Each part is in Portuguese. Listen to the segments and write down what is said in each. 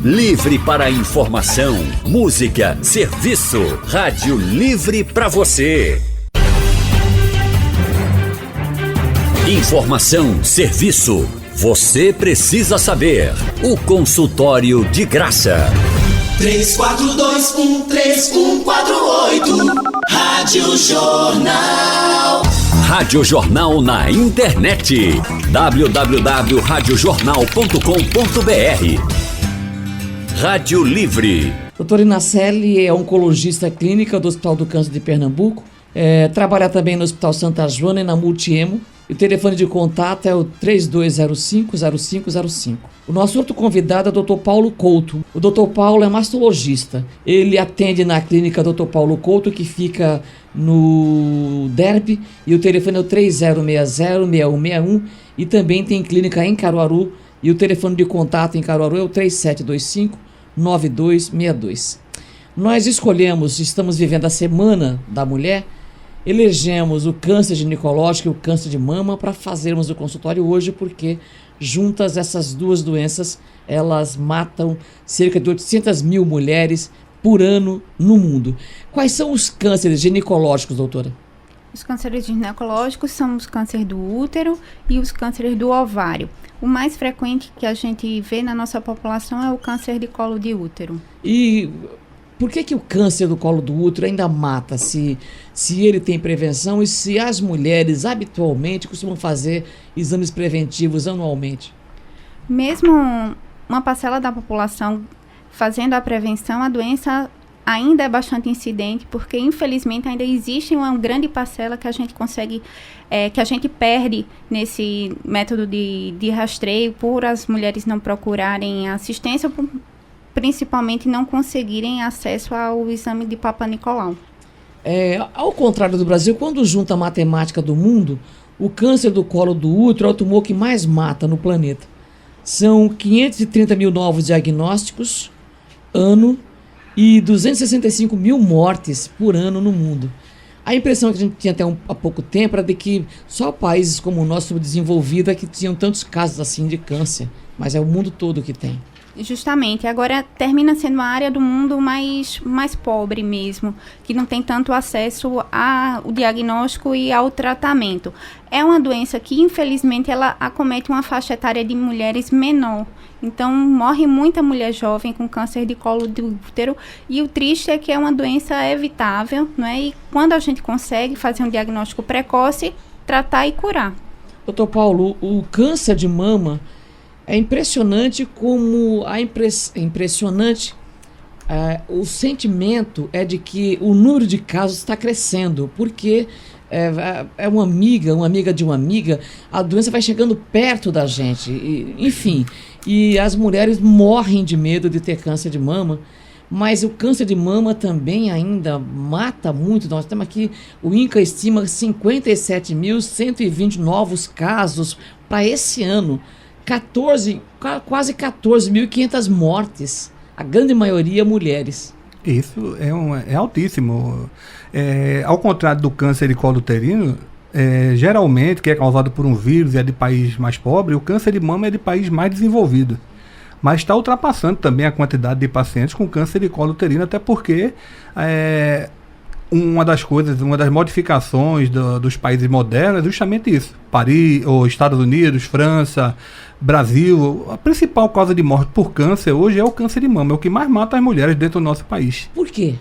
Livre para informação, música, serviço. Rádio Livre para você. Informação, serviço. Você precisa saber. O consultório de graça. 34213148. Rádio Jornal. Rádio Jornal na internet. www.radiojornal.com.br. Rádio Livre. Doutora Inacelli é oncologista clínica do Hospital do Câncer de Pernambuco. Trabalha também no Hospital Santa Joana e na Multiemo. O telefone de contato é o 3205-0505. O nosso outro convidado é o Dr. Paulo Couto. O Dr. Paulo é mastologista. Ele atende na clínica Dr. Paulo Couto, que fica no DERP, e o telefone é o 3060-6161. E também tem clínica em Caruaru, e o telefone de contato em Caruaru é o 3725-9262. Nós estamos vivendo a Semana da Mulher. Elegemos o câncer ginecológico e o câncer de mama para fazermos o consultório hoje, porque juntas essas duas doenças, elas matam cerca de 800 mil mulheres por ano no mundo. Quais são os cânceres ginecológicos, doutora? Os cânceres ginecológicos são os cânceres do útero e os cânceres do ovário. O mais frequente que a gente vê na nossa população é o câncer de colo de útero. E por que o câncer do colo do útero ainda mata, se ele tem prevenção e se as mulheres habitualmente costumam fazer exames preventivos anualmente? Mesmo uma parcela da população fazendo a prevenção, a doença ainda é bastante incidente, porque infelizmente ainda existe uma grande parcela que a gente consegue, que a gente perde nesse método de rastreio por as mulheres não procurarem assistência, principalmente não conseguirem acesso ao exame de Papa Nicolau. Ao contrário do Brasil, quando junta a matemática do mundo, o câncer do colo do útero é o tumor que mais mata no planeta. São 530 mil novos diagnósticos ano e 265 mil mortes por ano no mundo. A impressão que a gente tinha até há pouco tempo era de que só países como o nosso subdesenvolvido é que tinham tantos casos assim de câncer, mas é o mundo todo que tem. Justamente, agora termina sendo a área do mundo mais pobre mesmo, que não tem tanto acesso ao diagnóstico e ao tratamento. É uma doença que, infelizmente, ela acomete uma faixa etária de mulheres menor. Então, morre muita mulher jovem com câncer de colo de útero, e o triste é que é uma doença evitável, não é? E quando a gente consegue fazer um diagnóstico precoce, tratar e curar. Doutor Paulo, o câncer de mama é impressionante como o sentimento é de que o número de casos está crescendo, porque uma amiga de uma amiga, a doença vai chegando perto da gente, e as mulheres morrem de medo de ter câncer de mama, mas o câncer de mama também ainda mata muito. Nós temos aqui, o INCA estima 57.120 novos casos para esse ano. Quase 14.500 mortes, a grande maioria mulheres. Isso é altíssimo. Ao contrário do câncer de colo uterino, geralmente, que é causado por um vírus e é de país mais pobre, o câncer de mama é de país mais desenvolvido. Mas está ultrapassando também a quantidade de pacientes com câncer de colo uterino, até porque uma das modificações dos países modernos é justamente isso. Paris, ou Estados Unidos, França, Brasil, a principal causa de morte por câncer hoje é o câncer de mama, é o que mais mata as mulheres dentro do nosso país. Por quê?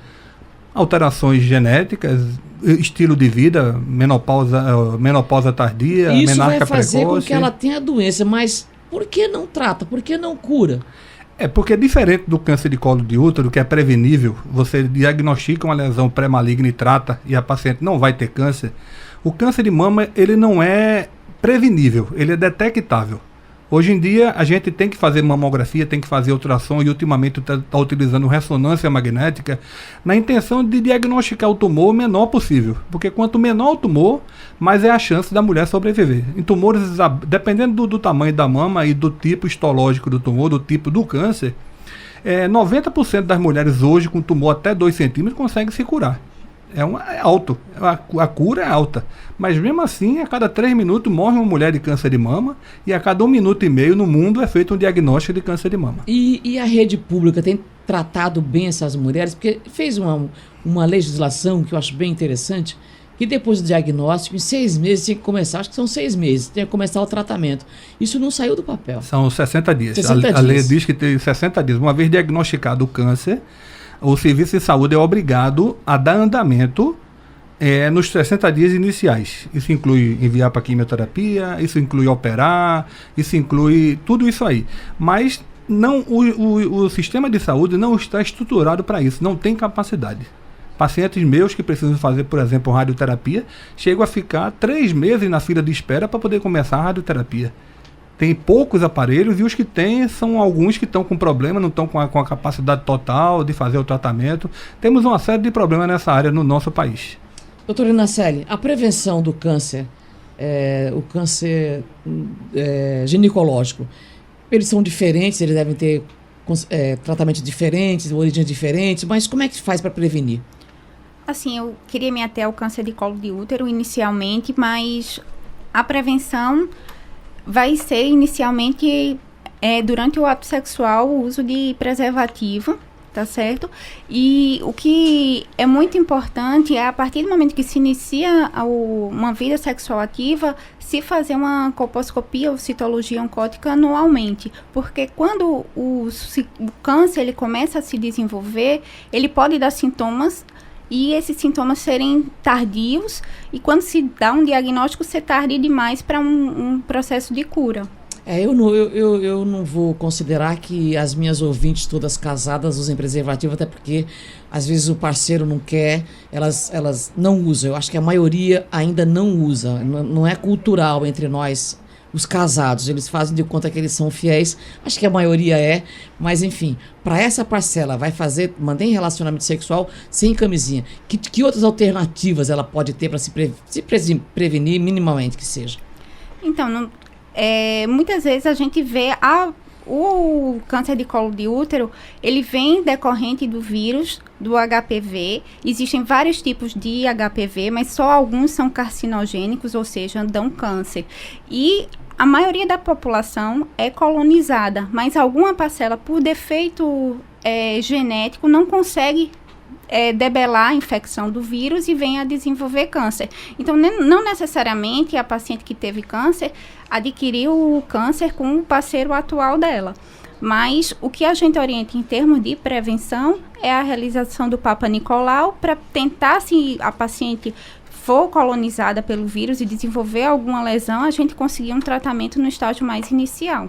Alterações genéticas, estilo de vida, menopausa tardia, isso menarca precoce. Isso vai fazer com que ela tenha a doença, mas por que não trata? Por que não cura? Porque é diferente do câncer de colo de útero, que é prevenível, você diagnostica uma lesão pré-maligna e trata, e a paciente não vai ter câncer. O câncer de mama, ele não é prevenível, ele é detectável. Hoje em dia, a gente tem que fazer mamografia, tem que fazer ultrassom, e ultimamente está utilizando ressonância magnética, na intenção de diagnosticar o tumor o menor possível. Porque quanto menor o tumor, mais é a chance da mulher sobreviver. Em tumores, dependendo do tamanho da mama e do tipo histológico do tumor, do tipo do câncer, 90% das mulheres hoje com tumor até 2 centímetros conseguem se curar. É alto. A cura é alta. Mas mesmo assim, a cada 3 minutos morre uma mulher de câncer de mama e a cada 1,5 minuto no mundo é feito um diagnóstico de câncer de mama. E a rede pública tem tratado bem essas mulheres? Porque fez uma legislação que eu acho bem interessante, que depois do diagnóstico, em 6 meses tinha que começar, acho que são 6 meses, tem que começar o tratamento. Isso não saiu do papel. São 60 dias. 60 a lei dias. diz que tem 60 dias. Uma vez diagnosticado o câncer, o serviço de saúde é obrigado a dar andamento nos 60 dias iniciais. Isso inclui enviar para quimioterapia, isso inclui operar, isso inclui tudo isso aí. Mas não, o sistema de saúde não está estruturado para isso, não tem capacidade. Pacientes meus que precisam fazer, por exemplo, radioterapia, chegam a ficar 3 meses na fila de espera para poder começar a radioterapia. Tem poucos aparelhos e os que tem são alguns que estão com problema, não estão com a capacidade total de fazer o tratamento. Temos uma série de problemas nessa área no nosso país. Doutora Inacelli, a prevenção do câncer, o câncer ginecológico, eles são diferentes, eles devem ter tratamentos diferentes, origens diferentes, mas como é que se faz para prevenir? Assim, eu queria me ater ao câncer de colo de útero inicialmente, mas a prevenção vai ser inicialmente durante o ato sexual o uso de preservativo, tá certo? E o que é muito importante é, a partir do momento que se inicia uma vida sexual ativa, se fazer uma colposcopia ou citologia oncótica anualmente, porque quando o câncer ele começa a se desenvolver, ele pode dar sintomas e esses sintomas serem tardios, e quando se dá um diagnóstico, ser tardio demais para um processo de cura. Eu não vou considerar que as minhas ouvintes todas casadas usem preservativo, até porque às vezes o parceiro não quer, elas não usam. Eu acho que a maioria ainda não usa, não é cultural entre nós, os casados. Eles fazem de conta que eles são fiéis, acho que a maioria mas enfim, para essa parcela mantém relacionamento sexual sem camisinha, que outras alternativas ela pode ter para se prevenir minimamente que seja? Então, muitas vezes a gente vê o câncer de colo de útero, ele vem decorrente do vírus, do HPV. Existem vários tipos de HPV, mas só alguns são carcinogênicos, ou seja, dão câncer. E a maioria da população é colonizada, mas alguma parcela, por defeito genético, não consegue debelar a infecção do vírus e vem a desenvolver câncer. Então, não necessariamente a paciente que teve câncer adquiriu o câncer com o parceiro atual dela. Mas o que a gente orienta em termos de prevenção é a realização do Papa Nicolau para tentar, se a paciente for colonizada pelo vírus e desenvolver alguma lesão, a gente conseguir um tratamento no estágio mais inicial.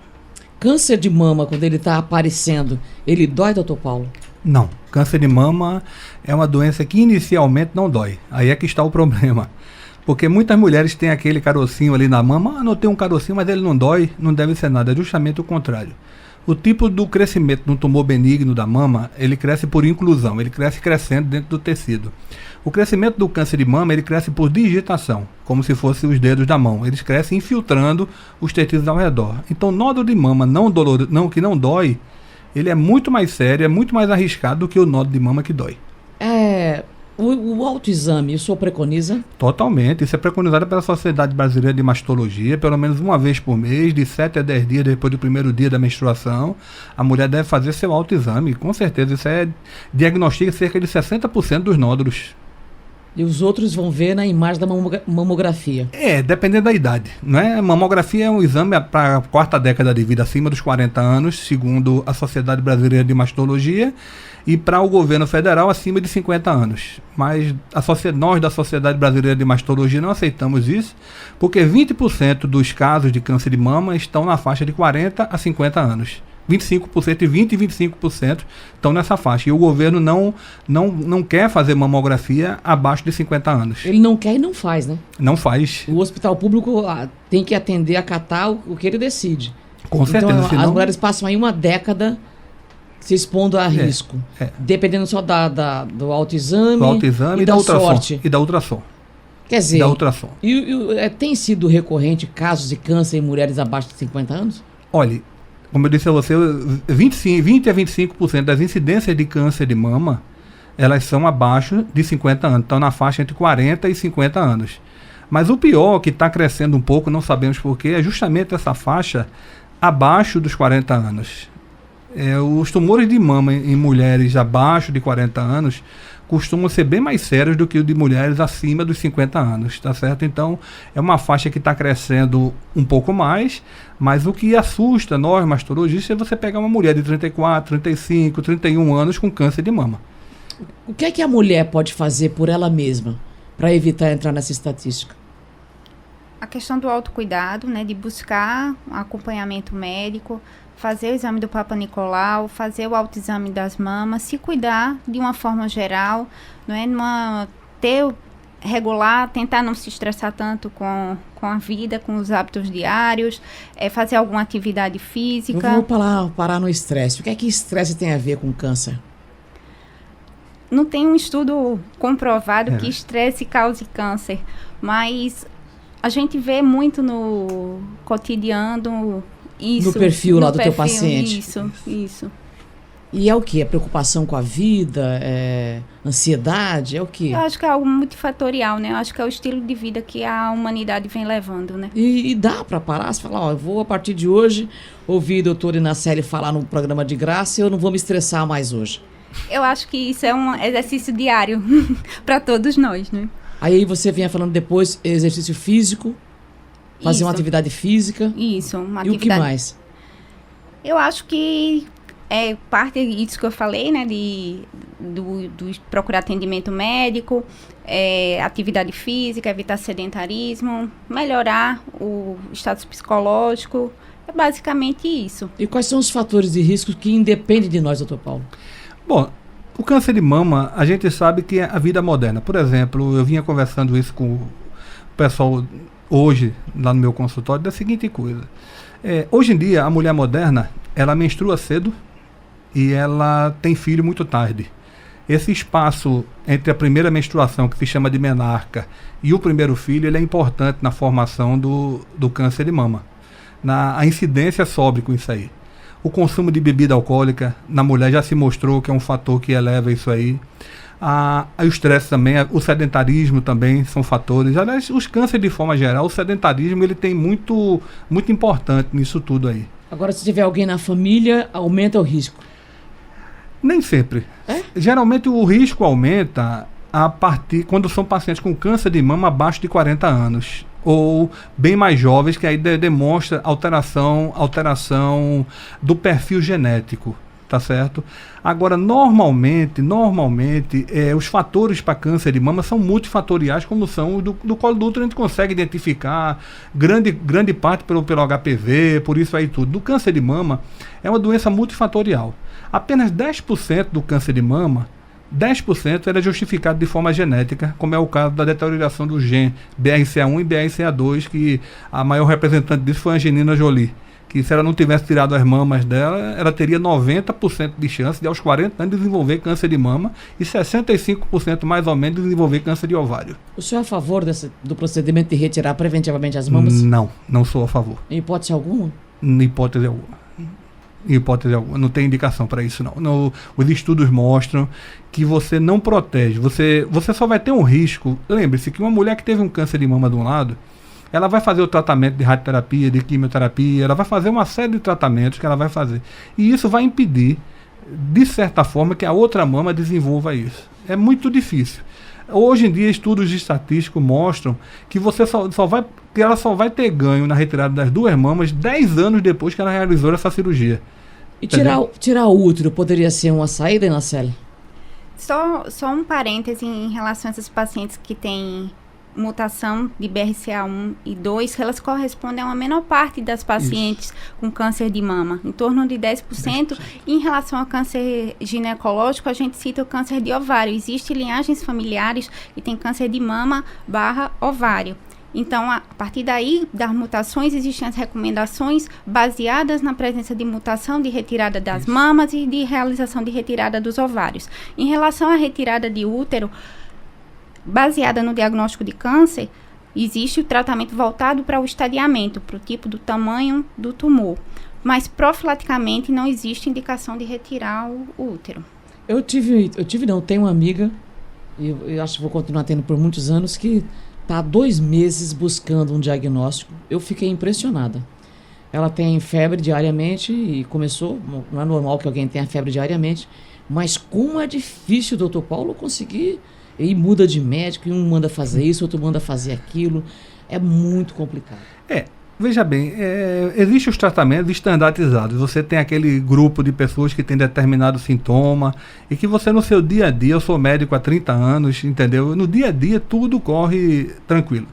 Câncer de mama, quando ele está aparecendo, ele dói, doutor Paulo? Não. Câncer de mama é uma doença que inicialmente não dói. Aí é que está o problema. Porque muitas mulheres têm aquele carocinho ali na mama. Não tem um carocinho, mas ele não dói, não deve ser nada. É justamente o contrário. O tipo do crescimento de um tumor benigno da mama, ele cresce por inclusão, ele cresce crescendo dentro do tecido. O crescimento do câncer de mama, ele cresce por digitação, como se fossem os dedos da mão. Eles crescem infiltrando os tecidos ao redor. Então, nódulo de mama que não dói, ele é muito mais sério, é muito mais arriscado do que o nódulo de mama que dói. O autoexame, o senhor preconiza? Totalmente. Isso é preconizado pela Sociedade Brasileira de Mastologia, pelo menos uma vez por mês, de 7 a 10 dias depois do primeiro dia da menstruação. A mulher deve fazer seu autoexame. Com certeza, isso diagnostica cerca de 60% dos nódulos. E os outros vão ver na imagem da mamografia. Dependendo da idade, né? Mamografia é um exame para a 4ª década de vida, acima dos 40 anos, segundo a Sociedade Brasileira de Mastologia, e para o governo federal, acima de 50 anos. Mas nós da Sociedade Brasileira de Mastologia não aceitamos isso, porque 20% dos casos de câncer de mama estão na faixa de 40 a 50 anos. 25%, 20% e 25% estão nessa faixa. E o governo não quer fazer mamografia abaixo de 50 anos. Ele não quer e não faz, né? Não faz. O hospital público tem que atender, acatar o que ele decide. Com certeza. Então, as mulheres passam aí uma década se expondo a risco. Dependendo só do autoexame. Do autoexame e da ultrassom. E da ultrassom. Quer dizer, da ultrassom. Tem sido recorrente casos de câncer em mulheres abaixo de 50 anos? Olha, como eu disse a você, 20 a 25% das incidências de câncer de mama elas são abaixo de 50 anos, estão na faixa entre 40 e 50 anos. Mas o pior, que está crescendo um pouco, não sabemos porquê, é justamente essa faixa abaixo dos 40 anos. Os tumores de mama em mulheres abaixo de 40 anos costumam ser bem mais sérios do que o de mulheres acima dos 50 anos, tá certo? Então, é uma faixa que está crescendo um pouco mais, mas o que assusta nós, mastologistas, é você pegar uma mulher de 34, 35, 31 anos com câncer de mama. O que é que a mulher pode fazer por ela mesma para evitar entrar nessa estatística? A questão do autocuidado, né, de buscar um acompanhamento médico, fazer o exame do Papa Nicolau, fazer o autoexame das mamas, se cuidar de uma forma geral, não é? Regular, tentar não se estressar tanto com a vida, com os hábitos diários, fazer alguma atividade física. Eu vou parar no estresse. O que é que estresse tem a ver com câncer? Não tem um estudo comprovado que estresse cause câncer, mas a gente vê muito no cotidiano isso. No perfil lá do teu paciente. Isso. E é o quê? É preocupação com a vida? Ansiedade? É o quê? Eu acho que é algo multifatorial, né? Eu acho que é o estilo de vida que a humanidade vem levando, né? E dá para parar? Você fala, eu vou a partir de hoje ouvir a doutora Inacelli falar no programa de graça e eu não vou me estressar mais hoje. Eu acho que isso é um exercício diário para todos nós, né? Aí você vinha falando depois exercício físico, fazer uma atividade física. Isso, uma atividade. E o que mais? Eu acho que é parte disso que eu falei, né? Do procurar atendimento médico, atividade física, evitar sedentarismo, melhorar o status psicológico. É basicamente isso. E quais são os fatores de risco que independem de nós, doutor Paulo? Bom, o câncer de mama, a gente sabe que é a vida moderna. Por exemplo, eu vinha conversando isso com o pessoal hoje, lá no meu consultório, da seguinte coisa. Hoje em dia, a mulher moderna, ela menstrua cedo e ela tem filho muito tarde. Esse espaço entre a primeira menstruação, que se chama de menarca, e o primeiro filho, ele é importante na formação do câncer de mama. A incidência sobe com isso aí. O consumo de bebida alcoólica na mulher já se mostrou que é um fator que eleva isso aí. O estresse também, o sedentarismo também são fatores. Aliás, os cânceres de forma geral, o sedentarismo ele tem muito importante nisso tudo aí. Agora, se tiver alguém na família, aumenta o risco? Nem sempre. Geralmente o risco aumenta quando são pacientes com câncer de mama abaixo de 40 anos. Ou bem mais jovens, que aí demonstra alteração do perfil genético, tá certo? Agora, normalmente, os fatores para câncer de mama são multifatoriais, como são os do colo do útero, a gente consegue identificar grande parte pelo HPV, por isso aí tudo. Do câncer de mama, é uma doença multifatorial. Apenas 10% do câncer de mama, 10% era justificado de forma genética, como é o caso da deterioração do gene BRCA1 e BRCA2, que a maior representante disso foi a Angelina Jolie, que se ela não tivesse tirado as mamas dela, ela teria 90% de chance de aos 40 anos desenvolver câncer de mama e 65% mais ou menos de desenvolver câncer de ovário. O senhor é a favor do procedimento de retirar preventivamente as mamas? Não sou a favor. Em hipótese alguma? Em hipótese alguma. Não tem indicação para isso não. Os estudos mostram que você não protege, você só vai ter um risco. Lembre-se que uma mulher que teve um câncer de mama de um lado, ela vai fazer o tratamento de radioterapia, de quimioterapia, ela vai fazer uma série de tratamentos que ela vai fazer, e isso vai impedir, de certa forma, que a outra mama desenvolva isso. É muito difícil. Hoje em dia, estudos estatísticos mostram que ela só vai ter ganho na retirada das duas mamas 10 anos depois que ela realizou essa cirurgia. E tirar o útero poderia ser uma saída, Inacelli? Só um parêntese em relação a esses pacientes que têm mutação de BRCA1 e 2, que elas correspondem a uma menor parte das pacientes com câncer de mama, em torno de 10%. E em relação ao câncer ginecológico, a gente cita o câncer de ovário. Existem linhagens familiares e tem câncer de mama / ovário. Então, a partir daí, das mutações, existem as recomendações baseadas na presença de mutação de retirada das mamas e de realização de retirada dos ovários. Em relação à retirada de útero, baseada no diagnóstico de câncer, existe o tratamento voltado para o estadiamento, para o tipo do tamanho do tumor. Mas, profilaticamente, não existe indicação de retirar o útero. Tenho uma amiga, e eu acho que vou continuar tendo por muitos anos, que está há 2 meses buscando um diagnóstico. Eu fiquei impressionada. Ela tem febre diariamente e começou, não é normal que alguém tenha febre diariamente, mas como é difícil, doutor Paulo, conseguir, e muda de médico, e um manda fazer isso, outro manda fazer aquilo, é muito complicado. Veja bem, existem os tratamentos estandardizados. Você tem aquele grupo de pessoas que tem determinado sintoma e que você no seu dia a dia, eu sou médico há 30 anos, entendeu? No dia a dia tudo corre tranquilo.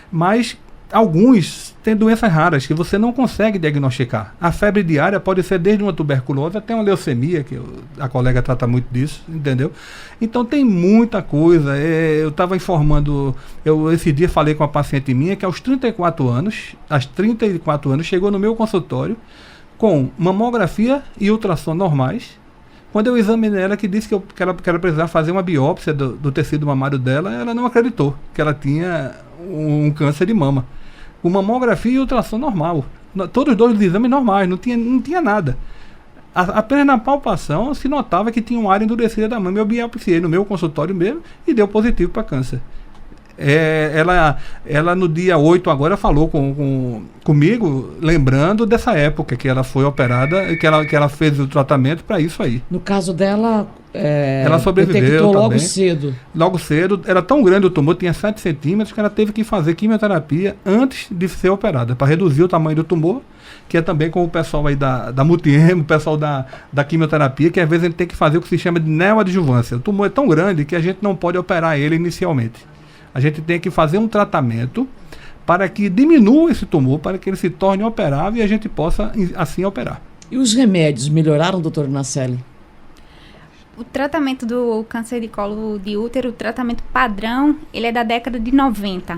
Mas alguns têm doenças raras que você não consegue diagnosticar. A febre diária pode ser desde uma tuberculose até uma leucemia, que a colega trata muito disso, entendeu? Então tem muita coisa. Eu estava informando, esse dia falei com uma paciente minha que aos 34 anos chegou no meu consultório com mamografia e ultrassom normais. Quando eu examinei ela, que disse que ela precisava fazer uma biópsia do tecido mamário dela, ela não acreditou que ela tinha um câncer de mama. Com mamografia e ultrassom normal. Todos os 2 exames normais, não tinha nada. Apenas na palpação se notava que tinha uma área endurecida da mama. Eu biopsiei no meu consultório mesmo e deu positivo para câncer. Ela no dia 8 agora falou comigo, lembrando dessa época que ela foi operada, que ela fez o tratamento para isso aí. No caso dela, ela sobreviveu detectou logo também. cedo. Logo cedo, era tão grande o tumor, tinha 7 centímetros, que ela teve que fazer quimioterapia antes de ser operada, para reduzir o tamanho do tumor, que é também com o pessoal aí da Multiemo, o pessoal da quimioterapia, que às vezes a gente tem que fazer o que se chama de neoadjuvância. O tumor é tão grande que a gente não pode operar ele inicialmente. A gente tem que fazer um tratamento para que diminua esse tumor, para que ele se torne operável e a gente possa assim operar. E os remédios melhoraram, doutor Nacelli? O tratamento do câncer de colo de útero, o tratamento padrão, ele é da década de 90.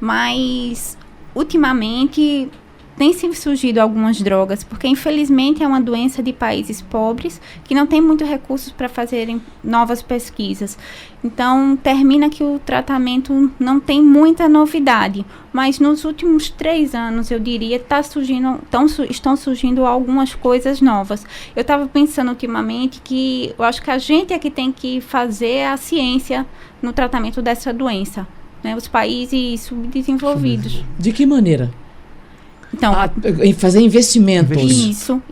Mas, ultimamente, tem surgido algumas drogas, porque infelizmente é uma doença de países pobres que não tem muitos recursos para fazerem novas pesquisas. Então, termina que o tratamento não tem muita novidade, mas nos últimos 3 anos, eu diria, estão surgindo algumas coisas novas. Eu estava pensando ultimamente que eu acho que a gente é que tem que fazer a ciência no tratamento dessa doença, né? Os países subdesenvolvidos. De que maneira? Então, fazer investimentos.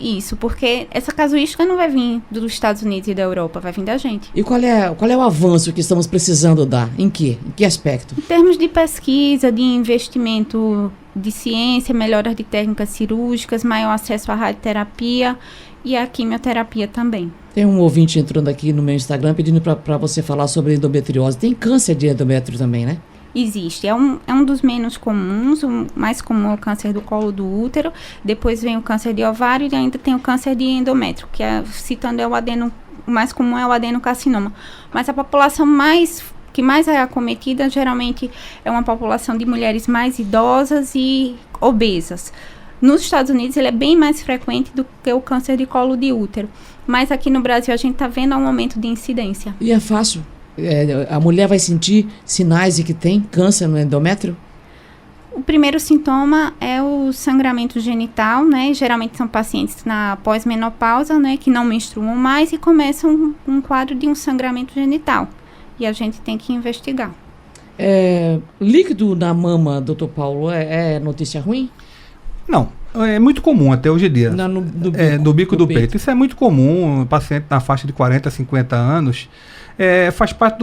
Isso, porque essa casuística não vai vir dos Estados Unidos e da Europa, vai vir da gente. E qual é o avanço que estamos precisando dar? Em que aspecto? Em termos de pesquisa, de investimento de ciência, melhoras de técnicas cirúrgicas, maior acesso à radioterapia e à quimioterapia também. Tem um ouvinte entrando aqui no meu Instagram pedindo para você falar sobre endometriose. Tem câncer de endométrio também, né? Existe, é um dos menos comuns, o mais comum é o câncer do colo do útero, depois vem o câncer de ovário e ainda tem o câncer de endométrio, que citando o mais comum é o adenocarcinoma. Mas a população que mais é acometida geralmente é uma população de mulheres mais idosas e obesas. Nos Estados Unidos ele é bem mais frequente do que o câncer de colo de útero, mas aqui no Brasil a gente está vendo um aumento de incidência. E é fácil? A mulher vai sentir sinais de que tem câncer no endométrio? O primeiro sintoma é o sangramento genital, né? Geralmente são pacientes na pós-menopausa, né? Que não menstruam mais e começam um quadro de um sangramento genital. E a gente tem que investigar. Líquido na mama, doutor Paulo, é notícia ruim? Não. É muito comum até hoje em dia. No bico do peito. Isso é muito comum. Um paciente na faixa de 40 a 50 anos faz parte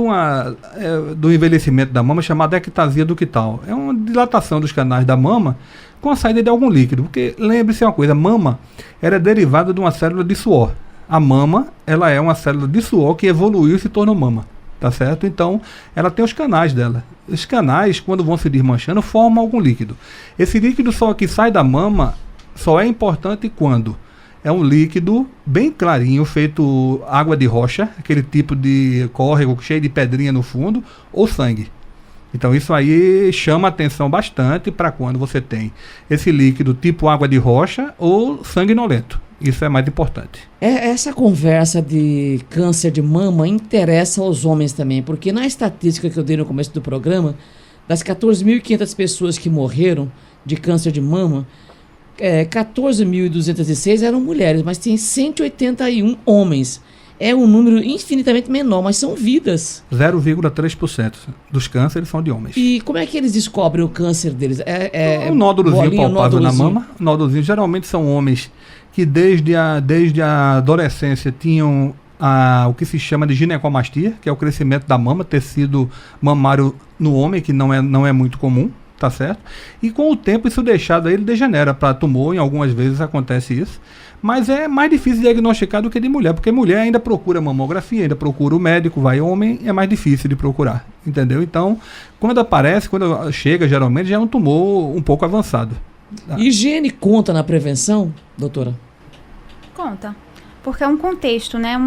do envelhecimento da mama chamada ectasia ductal. É uma dilatação dos canais da mama com a saída de algum líquido. Porque lembre-se uma coisa, a mama era derivada de uma célula de suor. A mama, ela é uma célula de suor que evoluiu e se tornou mama. Tá certo? Então, ela tem os canais dela. Os canais, quando vão se desmanchando, formam algum líquido. Esse líquido só que sai da mama só é importante quando é um líquido bem clarinho, feito água de rocha, aquele tipo de córrego cheio de pedrinha no fundo, ou sangue. Então isso aí chama atenção bastante para quando você tem esse líquido tipo água de rocha ou sanguinolento. Isso é mais importante. Essa conversa de câncer de mama interessa aos homens também, porque na estatística que eu dei no começo do programa, das 14.500 pessoas que morreram de câncer de mama, 14.206 eram mulheres, mas tem 181 homens. é um número infinitamente menor, mas são vidas. 0,3% dos cânceres são de homens. E como é que eles descobrem o câncer deles? Um nódulozinho bolinha, palpável na nódulozinho. mama. Nódulozinho, geralmente são homens que desde a adolescência tinham o que se chama de ginecomastia, que é o crescimento da mama, tecido mamário no homem, que não é muito comum, tá certo? E com o tempo isso deixado aí, ele degenera para tumor, em algumas vezes acontece isso. Mas é mais difícil diagnosticar do que de mulher, porque mulher ainda procura mamografia, ainda procura o médico, homem é mais difícil de procurar, entendeu? Então, quando aparece, quando chega, geralmente já é um tumor um pouco avançado. Higiene conta na prevenção, doutora? Conta. Porque é um contexto, né?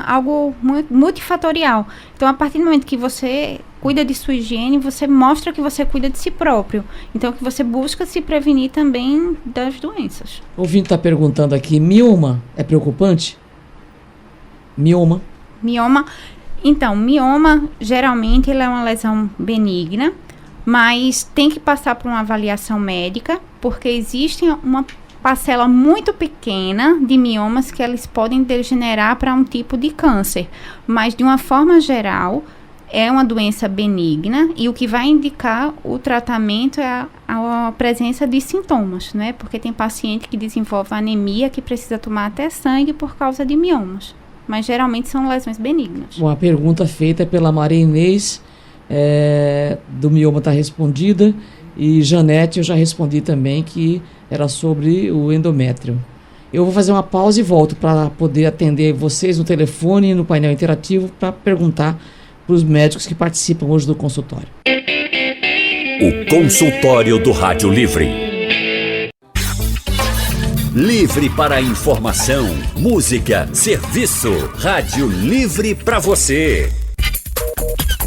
Algo multifatorial. Então, a partir do momento que você cuida de sua higiene, você mostra que você cuida de si próprio. Então, que você busca se prevenir também das doenças. O ouvinte está perguntando aqui, mioma é preocupante? Mioma? Mioma. Então, mioma, geralmente, ele é uma lesão benigna, mas tem que passar por uma avaliação médica, porque existe uma parcela muito pequena de miomas que eles podem degenerar para um tipo de câncer. Mas, de uma forma geral, é uma doença benigna e o que vai indicar o tratamento é a presença de sintomas, né? Porque tem paciente que desenvolve anemia que precisa tomar até sangue por causa de miomas. Mas, geralmente, são lesões benignas. Uma pergunta feita pela Maria Inês, do mioma está respondida. E Janete, eu já respondi também que era sobre o endométrio. Eu vou fazer uma pausa e volto para poder atender vocês no telefone e no painel interativo para perguntar para os médicos que participam hoje do consultório. O consultório do Rádio Livre. Livre para informação, música, serviço. Rádio Livre para você.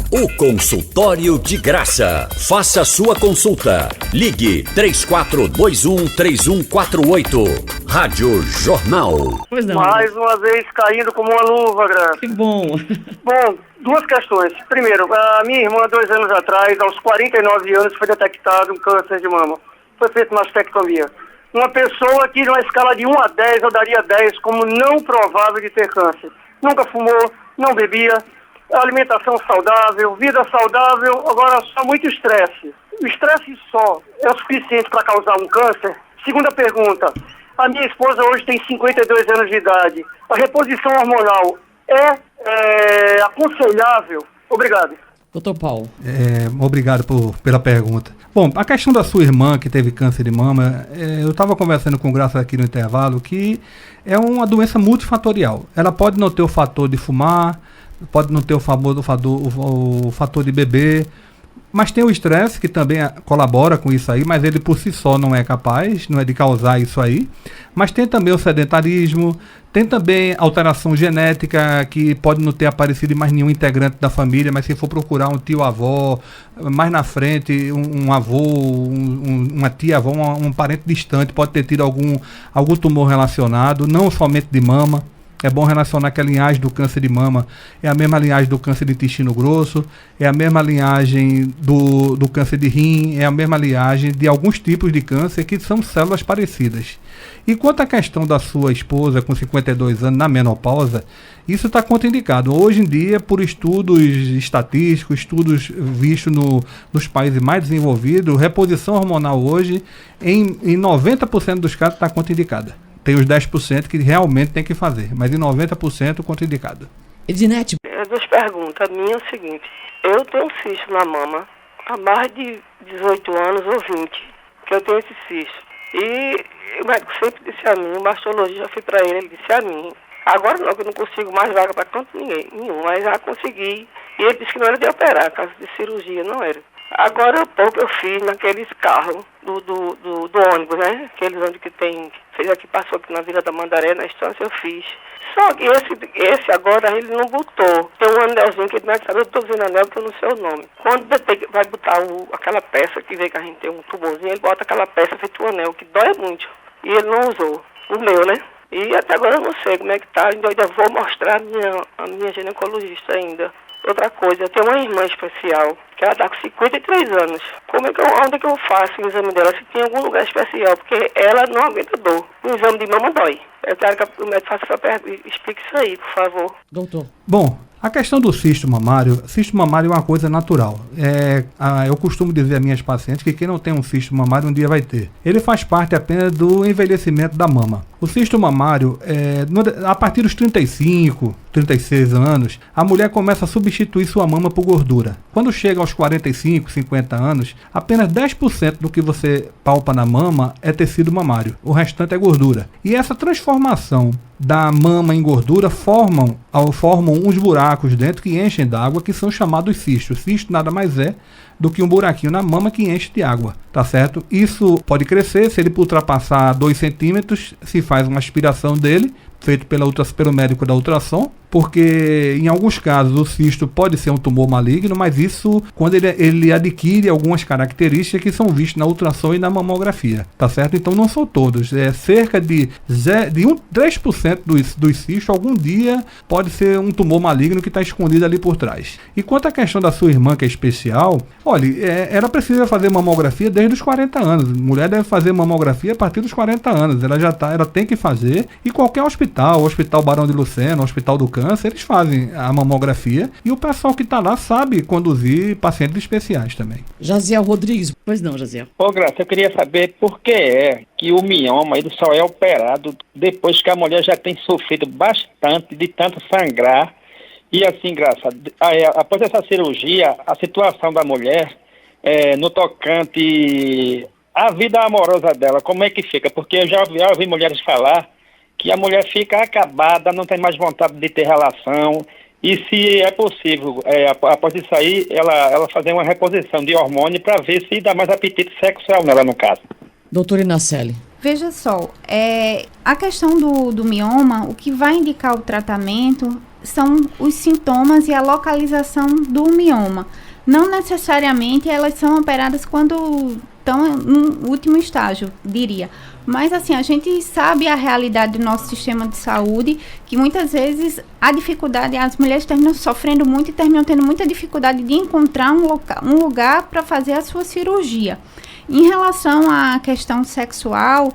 O consultório de graça. Faça sua consulta. Ligue 3421-3148. Rádio Jornal. Pois não. Mais uma vez caindo como uma luva, Graça. Que bom. Bom, duas questões. Primeiro, a minha irmã, 2 anos atrás, aos 49 anos, foi detectado um câncer de mama. Foi feita uma mastectomia. Uma pessoa que, numa escala de 1 a 10, eu daria 10 como não provável de ter câncer. Nunca fumou, não bebia, alimentação saudável, vida saudável, agora só muito estresse. O estresse só é o suficiente para causar um câncer? Segunda pergunta. A minha esposa hoje tem 52 anos de idade. A reposição hormonal é aconselhável? Obrigado. Doutor Paulo. Obrigado pela pergunta. Bom, a questão da sua irmã que teve câncer de mama, eu estava conversando com Graça aqui no intervalo que é uma doença multifatorial. Ela pode não ter o fator de fumar, pode não ter o fator de beber, mas tem o estresse que também colabora com isso aí, mas ele por si só não é capaz, não é de causar isso aí. Mas tem também o sedentarismo, tem também alteração genética que pode não ter aparecido em mais nenhum integrante da família, mas se for procurar um tio-avó, mais na frente um avô, uma tia-avó, um parente distante pode ter tido algum tumor relacionado, não somente de mama. É bom relacionar que a linhagem do câncer de mama é a mesma linhagem do câncer de intestino grosso, é a mesma linhagem do câncer de rim, é a mesma linhagem de alguns tipos de câncer que são células parecidas. E quanto à questão da sua esposa com 52 anos na menopausa, isso está contraindicado. Hoje em dia, por estudos estatísticos, estudos vistos nos países mais desenvolvidos, reposição hormonal hoje, em 90% dos casos, está contraindicada. Tem os 10% que realmente tem que fazer, mas em 90% contraindicado. Edinete. 2 perguntas. A minha é o seguinte: eu tenho um cisto na mama há mais de 18 anos ou 20 que eu tenho esse cisto. E o médico sempre disse a mim, o mastologista, já fui para ele disse a mim, agora não, que eu não consigo mais vaga para canto nenhum, mas já consegui. E ele disse que não era de operar, caso de cirurgia, não era. Agora há pouco eu fiz naqueles carros do ônibus, né? Aqueles ônibus que fez aqui, passou aqui na Vila da Mandaré, na estância, eu fiz. Só que esse agora ele não botou. Tem um anelzinho que ele não sabe, eu estou dizendo anel porque eu não sei o nome. Quando vai botar aquela peça que vê que a gente tem um tuborzinho, ele bota aquela peça feito um anel, que dói muito. E ele não usou. O meu, né? E até agora eu não sei como é que tá. Ainda vou mostrar a minha ginecologista ainda. Outra coisa, eu tenho uma irmã especial que ela está com 53 anos. Onde é que eu faço o exame dela? Se tem algum lugar especial, porque ela não aguenta dor. O exame de mama dói. Eu quero que o médico faça essa pergunta e explique isso aí, por favor. Doutor. Bom, a questão do cisto mamário é uma coisa natural. Eu costumo dizer a minhas pacientes que quem não tem um cisto mamário um dia vai ter. Ele faz parte apenas do envelhecimento da mama. O cisto mamário, a partir dos 35, 36 anos, a mulher começa a substituir sua mama por gordura. Quando chega aos 45, 50 anos, apenas 10% do que você palpa na mama é tecido mamário. O restante é gordura. E essa transformação da mama em gordura formam uns buracos dentro que enchem d'água, que são chamados cistos. Cisto nada mais é do que um buraquinho na mama que enche de água, tá certo? Isso pode crescer, se ele ultrapassar 2 centímetros, se faz uma aspiração dele, feito pelo médico da ultrassom, porque em alguns casos o cisto pode ser um tumor maligno, mas isso quando ele adquire algumas características que são vistas na ultrassom e na mamografia, tá certo? Então não são todos, cerca de 3% dos cistos algum dia pode ser um tumor maligno que está escondido ali por trás. E quanto à questão da sua irmã, que é especial, olha, ela precisa fazer mamografia desde os 40 anos, mulher deve fazer mamografia a partir dos 40 anos, ela tem que fazer, e qualquer Hospital Barão de Lucena, Hospital do Câncer, eles fazem a mamografia e o pessoal que está lá sabe conduzir pacientes especiais também. Jaziel Rodrigues. Pois não, Jaziel. Ô, Graça, eu queria saber por que é que o mioma ele só é operado depois que a mulher já tem sofrido bastante de tanto sangrar. E assim, Graça, após essa cirurgia, a situação da mulher no tocante à vida amorosa dela, como é que fica? Porque eu já ouvi mulheres falar que a mulher fica acabada, não tem mais vontade de ter relação, e se é possível, após isso aí, ela fazer uma reposição de hormônio para ver se dá mais apetite sexual nela, no caso. Doutora Inacelli. Veja só, a questão do mioma, o que vai indicar o tratamento são os sintomas e a localização do mioma. Não necessariamente elas são operadas quando estão no último estágio, diria. Mas assim, a gente sabe a realidade do nosso sistema de saúde, que muitas vezes a dificuldade, as mulheres terminam sofrendo muito e terminam tendo muita dificuldade de encontrar um lugar para fazer a sua cirurgia. Em relação à questão sexual,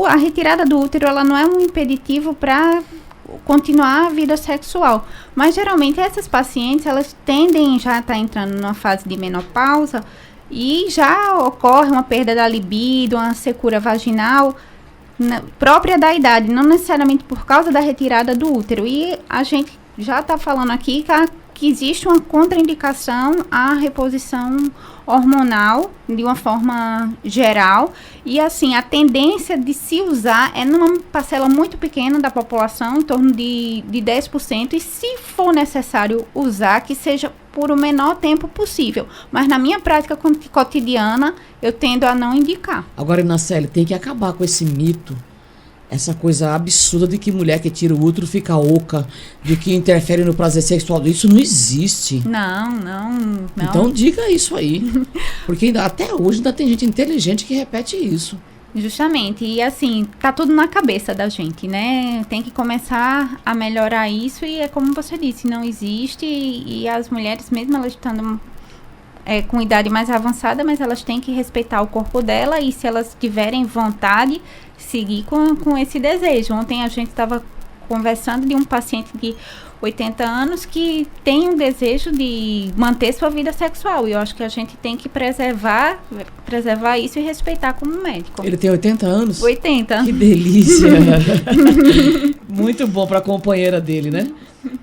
a retirada do útero ela não é um impeditivo para continuar a vida sexual. Mas geralmente essas pacientes, elas tendem já a estar entrando numa fase de menopausa, e já ocorre uma perda da libido, uma secura vaginal própria da idade, não necessariamente por causa da retirada do útero. E a gente já está falando aqui que existe uma contraindicação à reposição hormonal de uma forma geral, e assim, a tendência de se usar é numa parcela muito pequena da população, em torno de 10%, e se for necessário usar, que seja por o menor tempo possível, mas na minha prática cotidiana, eu tendo a não indicar. Agora, Inacelli, tem que acabar com esse mito, essa coisa absurda de que mulher que tira o útero fica oca, de que interfere no prazer sexual. Isso não existe. Não. Então diga isso aí. Porque até hoje ainda tem gente inteligente que repete isso. Justamente. E assim, tá tudo na cabeça da gente, né? Tem que começar a melhorar isso, e é como você disse, não existe, e as mulheres, mesmo elas estando com idade mais avançada, mas elas têm que respeitar o corpo dela, e se elas tiverem vontade, seguir com esse desejo. Ontem a gente estava conversando de um paciente de 80 anos que tem um desejo de manter sua vida sexual, e eu acho que a gente tem que preservar isso e respeitar como médico. Ele tem 80 anos? 80. Que delícia! Muito bom para a companheira dele, né?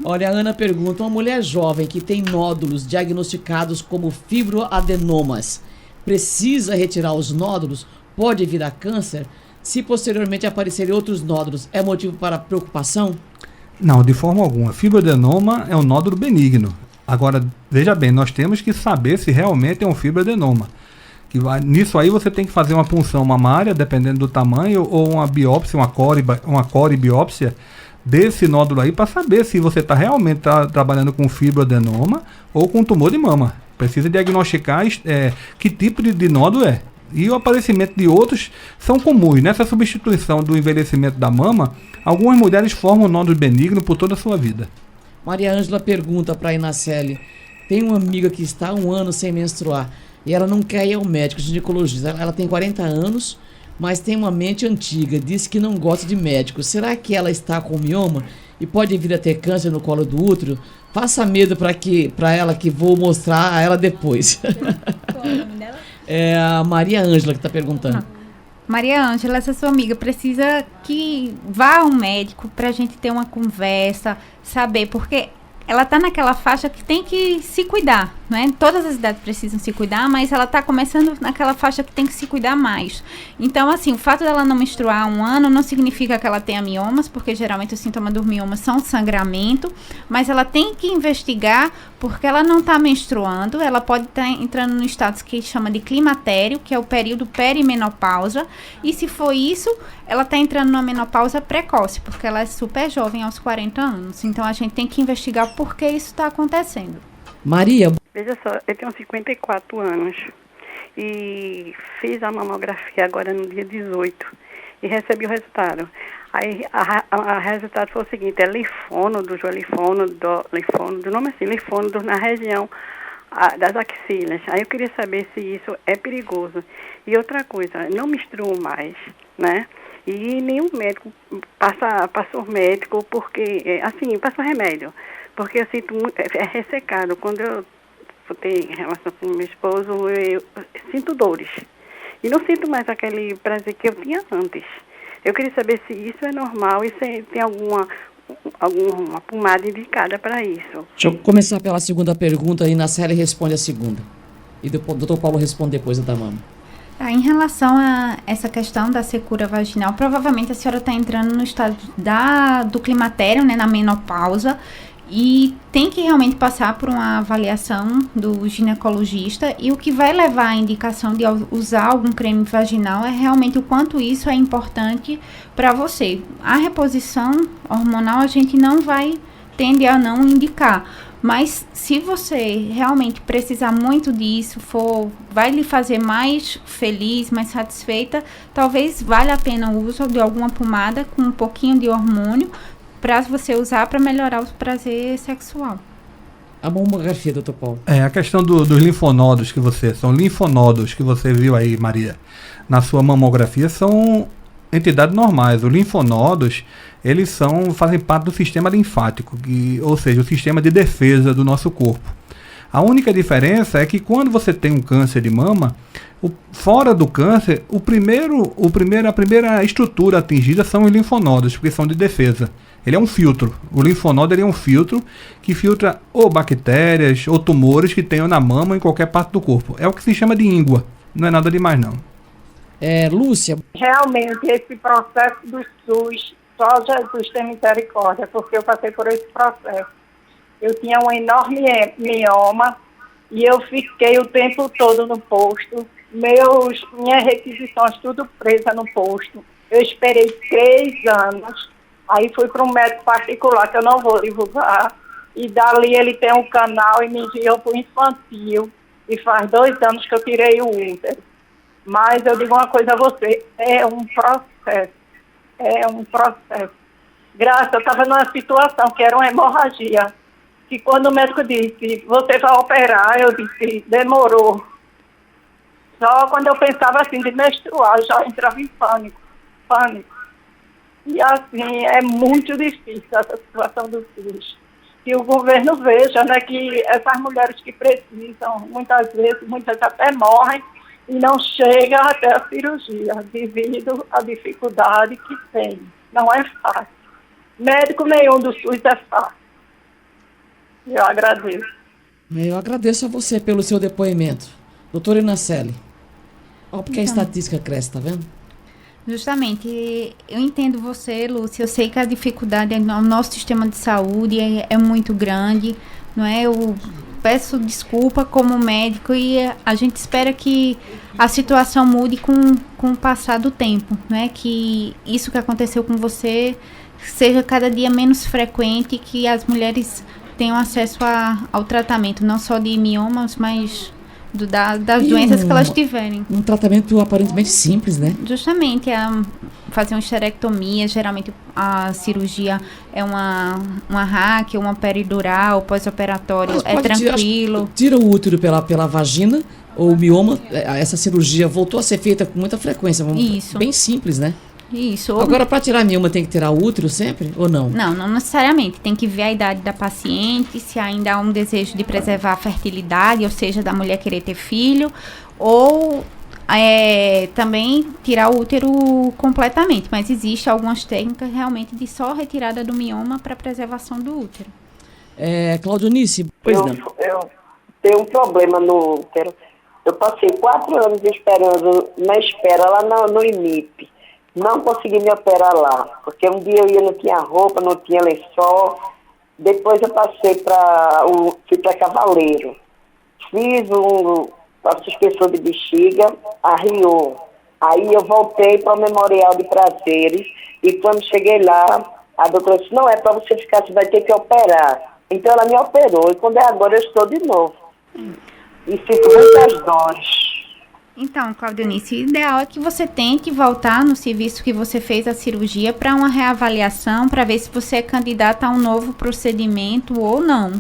Olha, a Ana pergunta, uma mulher jovem que tem nódulos diagnosticados como fibroadenomas, precisa retirar os nódulos? Pode virar câncer? Se posteriormente aparecerem outros nódulos, é motivo para preocupação? Não, de forma alguma. Fibroadenoma é um nódulo benigno. Agora, veja bem, nós temos que saber se realmente é um fibroadenoma. Nisso aí você tem que fazer uma punção mamária, dependendo do tamanho, ou uma biópsia, uma core biópsia desse nódulo aí, para saber se você está realmente trabalhando com fibroadenoma ou com tumor de mama. Precisa diagnosticar que tipo de nódulo é. E o aparecimento de outros são comuns. Nessa substituição do envelhecimento da mama, algumas mulheres formam nódulo benigno por toda a sua vida. Maria Ângela pergunta para a Inacelli, tem uma amiga que está há 1 ano sem menstruar e ela não quer ir ao médico ginecologista. Ela tem 40 anos, mas tem uma mente antiga, disse que não gosta de médico. Será que ela está com mioma e pode vir a ter câncer no colo do útero? Faça medo para ela, que vou mostrar a ela depois. Qual é o nome dela? É a Maria Ângela que está perguntando. Maria Ângela, essa sua amiga precisa que vá ao médico para a gente ter uma conversa, saber, porque ela está naquela faixa que tem que se cuidar, né? Todas as idades precisam se cuidar, mas ela está começando naquela faixa que tem que se cuidar mais. Então, assim, o fato dela não menstruar há 1 ano não significa que ela tenha miomas, porque geralmente o sintoma dos miomas são sangramento, mas ela tem que investigar, porque ela não está menstruando, ela pode estar entrando no status que chama de climatério, que é o período perimenopausa, e se for isso, ela está entrando numa menopausa precoce, porque ela é super jovem, aos 40 anos. Então, a gente tem que investigar por que isso está acontecendo. Maria. Veja só, eu tenho 54 anos e fiz a mamografia agora no dia 18 e recebi o resultado. Aí a resultado foi o seguinte, é linfono do nome assim, linfono na região das axilas. Aí eu queria saber se isso é perigoso. E outra coisa, não menstruo mais, né? E nenhum médico passa o médico porque, assim, passa o remédio. Porque eu sinto muito, é ressecado. Quando eu tenho relação com meu esposo, eu sinto dores. E não sinto mais aquele prazer que eu tinha antes. Eu queria saber se isso é normal e se tem alguma pomada indicada para isso. Deixa eu começar pela segunda pergunta e na série responde a segunda. E o Dr. Paulo responde depois da mama. Em relação a essa questão da secura vaginal, provavelmente a senhora está entrando no estado do climatério, né, na menopausa, e tem que realmente passar por uma avaliação do ginecologista, e o que vai levar à indicação de usar algum creme vaginal é realmente o quanto isso é importante para você. A reposição hormonal a gente não tende a não indicar, mas se você realmente precisar muito disso, vai lhe fazer mais feliz, mais satisfeita, talvez valha a pena o uso de alguma pomada com um pouquinho de hormônio, para você usar para melhorar o prazer sexual. A mamografia, doutor Paulo. A questão dos linfonodos são linfonodos que você viu aí, Maria, na sua mamografia, são entidades normais. Os linfonodos, eles fazem parte do sistema linfático, ou seja, o sistema de defesa do nosso corpo. A única diferença é que quando você tem um câncer de mama, fora do câncer, a primeira estrutura atingida são os linfonodos, porque são de defesa. Ele é um filtro. O linfonodo é um filtro que filtra ou bactérias ou tumores que tenham na mama ou em qualquer parte do corpo. É o que se chama de íngua. Não é nada demais, não. Lúcia. Realmente, esse processo do SUS, só Jesus tem misericórdia, porque eu passei por esse processo. Eu tinha um enorme mioma e eu fiquei o tempo todo no posto. Minhas requisições tudo presa no posto. Eu esperei 3 anos. Aí fui para um médico particular, que eu não vou divulgar, e dali ele tem um canal e me enviou para o infantil, e faz 2 anos que eu tirei o útero. Mas eu digo uma coisa a você, é um processo. Graças, eu estava numa situação que era uma hemorragia, que quando o médico disse, você vai operar, eu disse, demorou. Só quando eu pensava assim, de menstruar, eu já entrava em pânico. E assim, é muito difícil essa situação do SUS. Que o governo veja, né, que essas mulheres que precisam, muitas até morrem e não chegam até a cirurgia, devido à dificuldade que tem. Não é fácil. Médico nenhum do SUS é fácil. Eu agradeço. Eu agradeço a você pelo seu depoimento. Doutora Inacelli. Olha porque a estatística cresce, tá vendo? Justamente, eu entendo você, Lúcia, eu sei que a dificuldade no nosso sistema de saúde é muito grande, não é? Eu peço desculpa como médico e a gente espera que a situação mude com o passar do tempo, não é? Que isso que aconteceu com você seja cada dia menos frequente, que as mulheres tenham acesso ao tratamento, não só de miomas, mas das doenças que elas tiverem. Um tratamento aparentemente simples, né? Justamente, fazer uma esterectomia, geralmente a cirurgia é uma RAC, uma peridural, pós-operatório, é tranquilo. Tira o útero pela vagina, ou o mioma, essa cirurgia voltou a ser feita com muita frequência. Isso. Bem simples, né? Isso. Agora, para tirar mioma, tem que tirar o útero sempre, ou não? Não necessariamente. Tem que ver a idade da paciente, se ainda há um desejo de preservar a fertilidade, ou seja, da mulher querer ter filho, ou também tirar o útero completamente. Mas existem algumas técnicas realmente de só retirada do mioma para preservação do útero. Claudionice, pois não. Eu tenho um problema no útero. Eu passei 4 anos esperando, na espera lá no IMIP. Não consegui me operar lá, porque um dia eu ia, não tinha roupa, não tinha lençol. Depois eu passei fui para Cavaleiro. Fiz a suspensão de bexiga, arriou. Aí eu voltei para o Memorial de Prazeres e quando cheguei lá, a doutora disse, não é para você ficar, você vai ter que operar. Então ela me operou e quando é agora eu estou de novo. E sinto muitas dores. Então, Claudionice, o ideal é que você tente voltar no serviço que você fez a cirurgia para uma reavaliação, para ver se você é candidata a um novo procedimento ou não.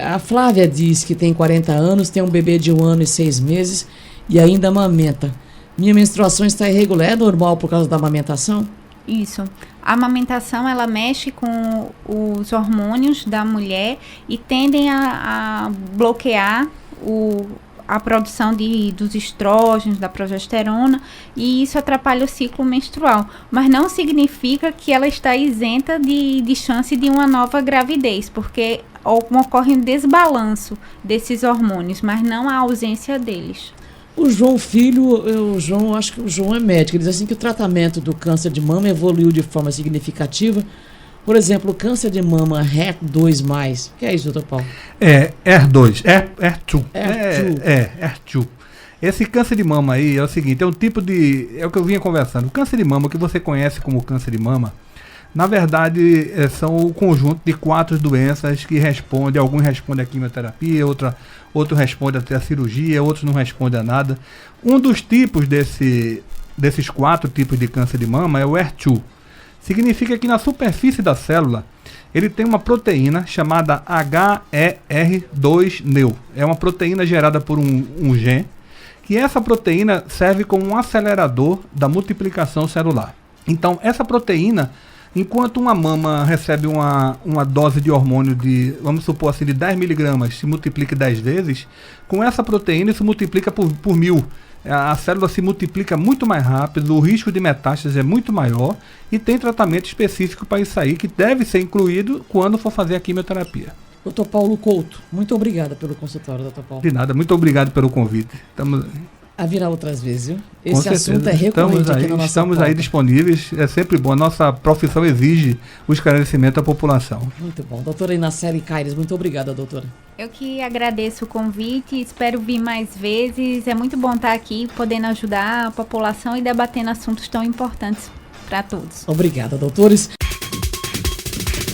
A Flávia diz que tem 40 anos, tem um bebê de 1 ano e 6 meses e ainda amamenta. Minha menstruação está irregular, é normal por causa da amamentação? Isso. A amamentação, ela mexe com os hormônios da mulher e tendem a bloquear a produção dos estrógenos, da progesterona, e isso atrapalha o ciclo menstrual. Mas não significa que ela está isenta de chance de uma nova gravidez, porque ocorre um desbalanço desses hormônios, mas não a ausência deles. O João Filho, acho que o João é médico, ele diz assim que o tratamento do câncer de mama evoluiu de forma significativa. Por exemplo, o câncer de mama HER2+, o que é isso, doutor Paulo? HER2, HER2. Esse câncer de mama aí é o seguinte, é um tipo de, é o que eu vinha conversando, o câncer de mama que você conhece como câncer de mama, na verdade são o conjunto de 4 doenças que respondem, alguns respondem à quimioterapia, outro responde até a cirurgia, outros não respondem a nada. Um dos tipos desses 4 tipos de câncer de mama é o HER2. Significa que na superfície da célula ele tem uma proteína chamada HER2-neu. É uma proteína gerada por um gene, que essa proteína serve como um acelerador da multiplicação celular. Então, essa proteína, enquanto uma mama recebe uma dose de hormônio de, vamos supor assim, de 10 miligramas, se multiplica 10 vezes, com essa proteína isso multiplica por 1000. A célula se multiplica muito mais rápido, o risco de metástase é muito maior e tem tratamento específico para isso aí, que deve ser incluído quando for fazer a quimioterapia. Doutor Paulo Couto, muito obrigada pelo consultório, doutor Paulo. De nada, muito obrigado pelo convite. A virar outras vezes, viu? Esse assunto é recorrente aqui na nossa Estamos aí disponíveis, é sempre bom. A nossa profissão exige o esclarecimento da população. Muito bom. Doutora Inaceli Caires, muito obrigada, doutora. Eu que agradeço o convite, espero vir mais vezes. É muito bom estar aqui, podendo ajudar a população e debatendo assuntos tão importantes para todos. Obrigada, doutores.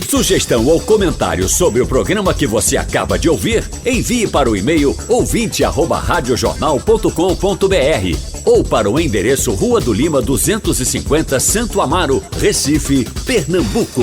Sugestão ou comentário sobre o programa que você acaba de ouvir, envie para o e-mail ouvinte@radiojornal.com.br ou para o endereço Rua do Lima 250, Santo Amaro, Recife, Pernambuco.